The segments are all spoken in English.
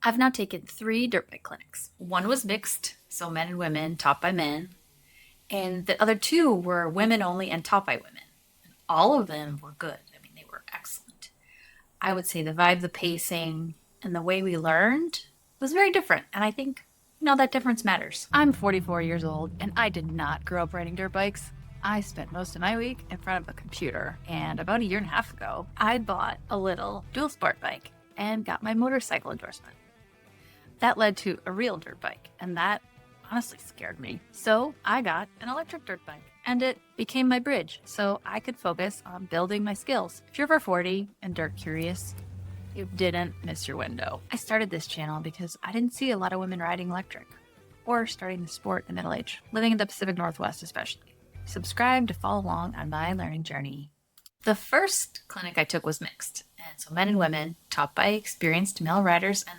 I've now taken 3 dirt bike clinics. One was mixed, so men and women, taught by men, and the other 2 were women only and taught by women. And all of them were good. I mean, they were excellent. I would say the vibe, the pacing, and the way we learned was very different. And I think, that difference matters. I'm 44 years old, and I did not grow up riding dirt bikes. I spent most of my week in front of a computer, and about a year and a half ago, I bought a little dual sport bike and got my motorcycle endorsement. That led to a real dirt bike, and that honestly scared me. So I got an electric dirt bike, and it became my bridge so I could focus on building my skills. If you're over 40 and dirt curious, you didn't miss your window. I started this channel because I didn't see a lot of women riding electric or starting the sport in middle age, living in the Pacific Northwest especially. Subscribe to follow along on my learning journey. The first clinic I took was mixed, and so men and women taught by experienced male riders and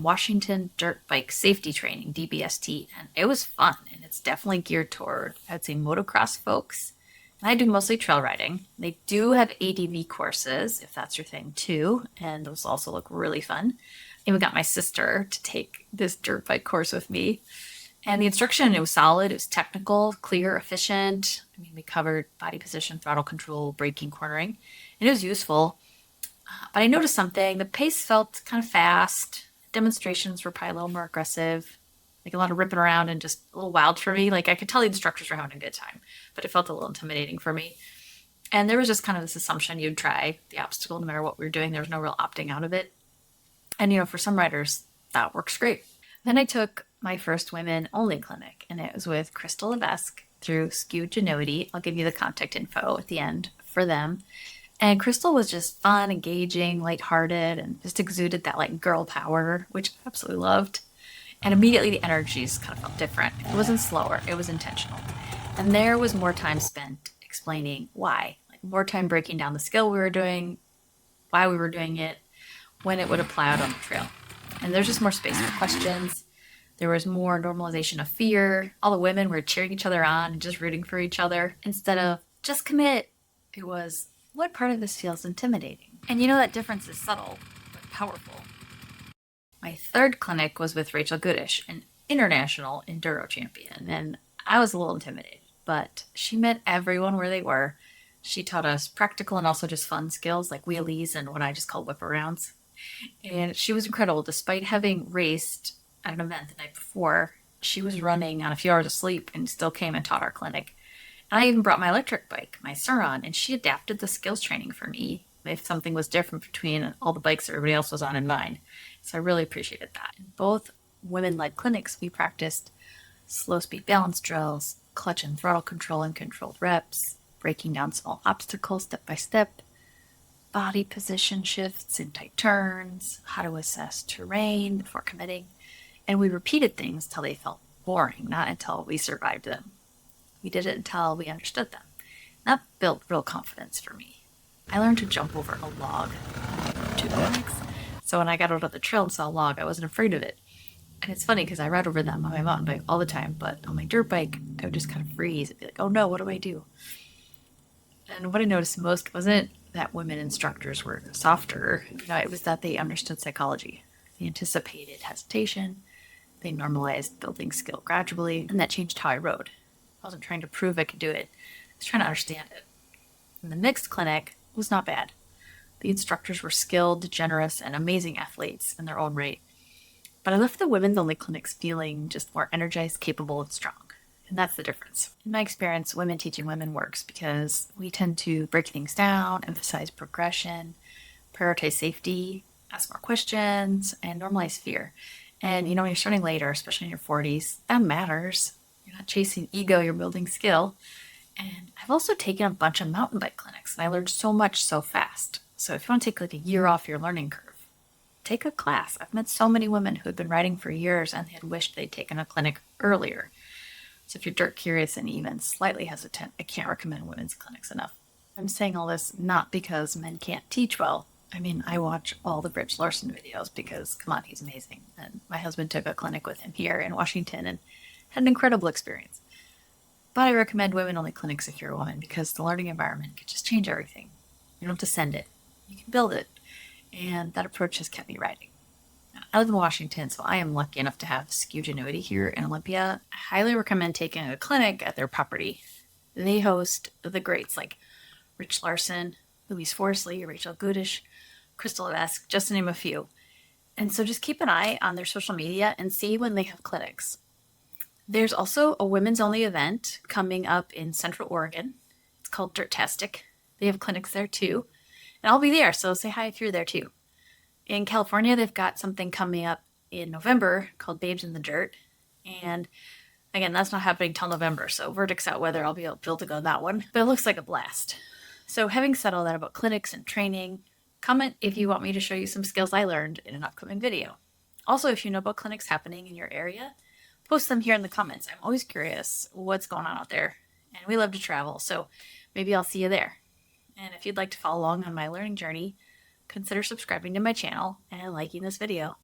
Washington Dirt Bike Safety Training, DBST, and it was fun, and it's definitely geared toward, I'd say, motocross folks. And I do mostly trail riding. They do have ADV courses, if that's your thing too, and those also look really fun. I even got my sister to take this dirt bike course with me. And the instruction, it was solid, it was technical, clear, efficient. I mean, we covered body position, throttle control, braking, cornering, and it was useful. But I noticed something. The pace felt kind of fast. Demonstrations were probably a little more aggressive, like a lot of ripping around and just a little wild for me. Like I could tell the instructors were having a good time, but it felt a little intimidating for me. And there was just kind of this assumption you'd try the obstacle no matter what we were doing. There was no real opting out of it. And, for some riders, that works great. Then I took my first women only clinic, and it was with Crystal Levesque through Skewgenuity. I'll give you the contact info at the end for them. And Crystal was just fun, engaging, lighthearted, and just exuded that like girl power, which I absolutely loved. And immediately the energies kind of felt different. It wasn't slower, it was intentional. And there was more time spent explaining why, like more time breaking down the skill we were doing, why we were doing it, when it would apply out on the trail. And there's just more space for questions. There was more normalization of fear. All the women were cheering each other on and just rooting for each other. Instead of just commit, it was, what part of this feels intimidating? And that difference is subtle, but powerful. My third clinic was with Rachel Goodish, an international Enduro champion, and I was a little intimidated, but she met everyone where they were. She taught us practical and also just fun skills like wheelies and what I just call whip-arounds. And she was incredible. Despite having raced at an event the night before, she was running on a few hours of sleep and still came and taught our clinic. And I even brought my electric bike, my Suron, and she adapted the skills training for me if something was different between all the bikes everybody else was on and mine. So I really appreciated that. In both women-led clinics, we practiced slow speed balance drills, clutch and throttle control and controlled reps, breaking down small obstacles step by step, body position shifts in tight turns, how to assess terrain before committing. And we repeated things till they felt boring, not until we survived them. We did it until we understood them. That built real confidence for me. I learned to jump over a log in 2 clinics. So when I got out of the trail and saw a log, I wasn't afraid of it. And it's funny because I ride over them on my mountain bike all the time, but on my dirt bike, I would just kind of freeze and be like, oh no, what do I do? And what I noticed most wasn't that women instructors were softer. It was that they understood psychology. They anticipated hesitation. They normalized building skill gradually, and that changed how I rode. I wasn't trying to prove I could do it. I was trying to understand it. And the mixed clinic was not bad. The instructors were skilled, generous, and amazing athletes in their own right. But I left the women's only clinics feeling just more energized, capable, and strong. And that's the difference. In my experience, women teaching women works because we tend to break things down, emphasize progression, prioritize safety, ask more questions, and normalize fear. And when you're starting later, especially in your 40s, that matters. You're not chasing ego, you're building skill. And I've also taken a bunch of mountain bike clinics, and I learned so much so fast. So if you want to take like a year off your learning curve, take a class. I've met so many women who had been riding for years and they had wished they'd taken a clinic earlier. So if you're dirt curious and even slightly hesitant, I can't recommend women's clinics enough. I'm saying all this not because men can't teach well. I mean, I watch all the Rich Larson videos because, come on, he's amazing. And my husband took a clinic with him here in Washington and had an incredible experience. But I recommend women-only clinics if you're a woman because the learning environment can just change everything. You don't have to send it. You can build it. And that approach has kept me riding. I live in Washington, so I am lucky enough to have Skewgenuity here in Olympia. I highly recommend taking a clinic at their property. They host the greats like Rich Larson, Louise Forsley, Rachel Goodish, Crystal Vesk, just to name a few. And so just keep an eye on their social media and see when they have clinics. There's also a women's only event coming up in Central Oregon. It's called Dirtastic. They have clinics there too. And I'll be there, so say hi if you're there too. In California, they've got something coming up in November called Babes in the Dirt. And again, that's not happening till November, so verdict's out whether I'll be able to go to that one. But it looks like a blast. So having said all that about clinics and training, comment if you want me to show you some skills I learned in an upcoming video. Also, if you know about clinics happening in your area, post them here in the comments. I'm always curious what's going on out there. And we love to travel, so maybe I'll see you there. And if you'd like to follow along on my learning journey, consider subscribing to my channel and liking this video.